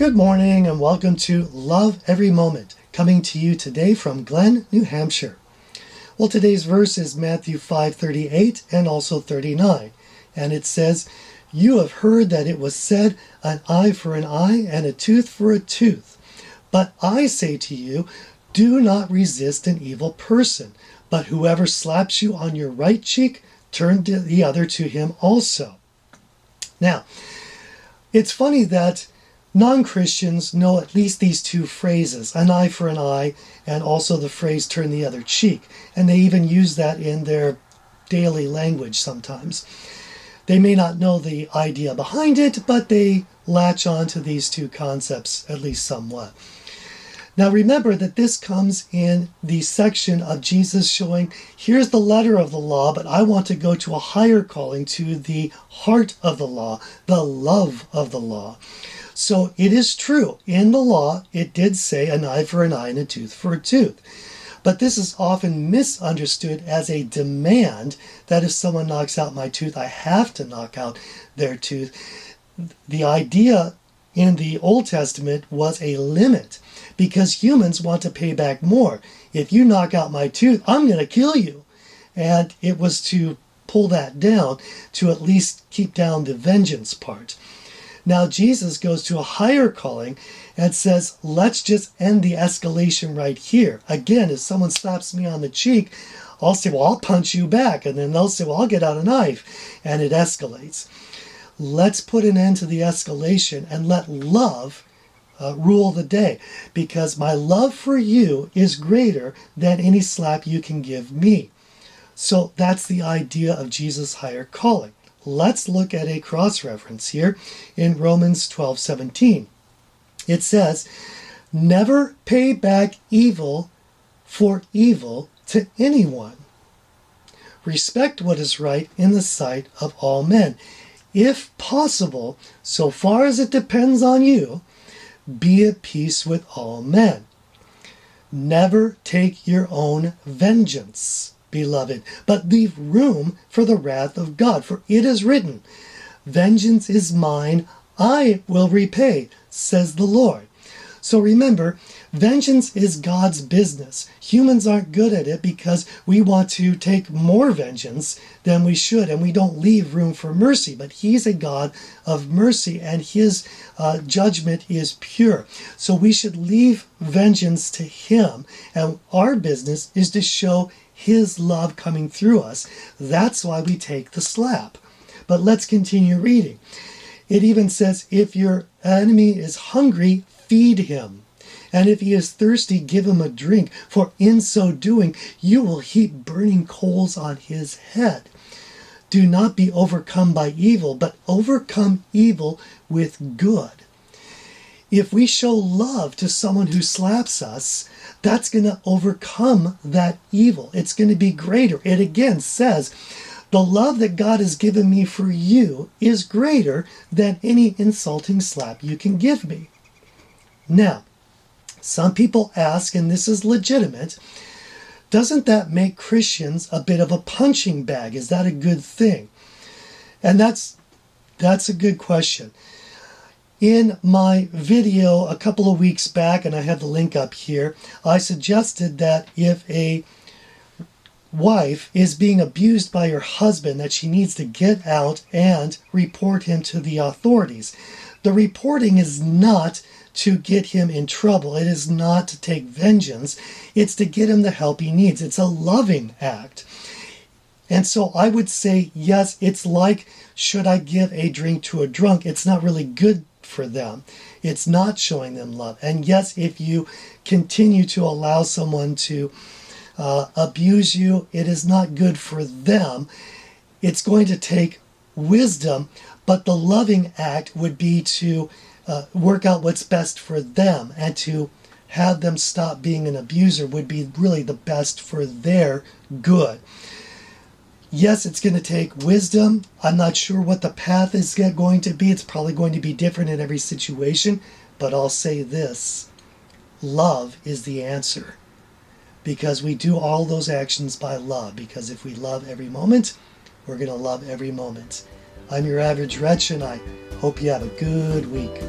Good morning and welcome to Love Every Moment, coming to you today from Glen, New Hampshire. Well, today's verse is Matthew 5:38 and also 39, and it says, "You have heard that it was said, an eye for an eye and a tooth for a tooth. But I say to you, do not resist an evil person, but whoever slaps you on your right cheek, turn the other to him also." Now, it's funny that non-Christians know at least these two phrases, an eye for an eye, and also the phrase turn the other cheek. And they even use that in their daily language sometimes. They may not know the idea behind it, but they latch on to these two concepts, at least somewhat. Now remember that this comes in the section of Jesus showing, here's the letter of the law, but I want to go to a higher calling, to the heart of the law, the love of the law. So it is true, in the law, it did say an eye for an eye and a tooth for a tooth. But this is often misunderstood as a demand that if someone knocks out my tooth, I have to knock out their tooth. The idea in the Old Testament was a limit, because humans want to pay back more. If you knock out my tooth, I'm going to kill you. And it was to pull that down, to at least keep down the vengeance part. Now Jesus goes to a higher calling and says, let's just end the escalation right here. Again, if someone slaps me on the cheek, I'll say, well, I'll punch you back. And then they'll say, well, I'll get out a knife. And it escalates. Let's put an end to the escalation and let love rule the day. Because my love for you is greater than any slap you can give me. So that's the idea of Jesus' higher calling. Let's look at a cross-reference here in Romans 12:17. It says, never pay back evil for evil to anyone. Respect what is right in the sight of all men. If possible, so far as it depends on you, be at peace with all men. Never take your own vengeance, beloved, but leave room for the wrath of God. For it is written, vengeance is mine, I will repay, says the Lord. So remember, vengeance is God's business. Humans aren't good at it because we want to take more vengeance than we should, and we don't leave room for mercy. But He's a God of mercy, and His judgment is pure. So we should leave vengeance to Him, and our business is to show His love coming through us. That's why we take the slap. But let's continue reading. It even says, if your enemy is hungry, feed him. And if he is thirsty, give him a drink. For in so doing, you will heap burning coals on his head. Do not be overcome by evil, but overcome evil with good. If we show love to someone who slaps us, that's going to overcome that evil. It's going to be greater. It again says, the love that God has given me for you is greater than any insulting slap you can give me. Now, some people ask, and this is legitimate, doesn't that make Christians a bit of a punching bag? Is that a good thing? And that's a good question. In my video a couple of weeks back, and I have the link up here, I suggested that if a wife is being abused by her husband, that she needs to get out and report him to the authorities. The reporting is not to get him in trouble. It is not to take vengeance. It's to get him the help he needs. It's a loving act. And so I would say, yes, it's like, should I give a drink to a drunk? It's not really good for them. It's not showing them love. And yes, if you continue to allow someone to abuse you, it is not good for them. It's going to take wisdom, but the loving act would be to work out what's best for them, and to have them stop being an abuser would be really the best for their good. Yes, it's going to take wisdom. I'm not sure what the path is going to be. It's probably going to be different in every situation, but I'll say this: love is the answer. Because we do all those actions by love. Because if we love every moment, we're going to love every moment. I'm your average wretch, and I hope you have a good week.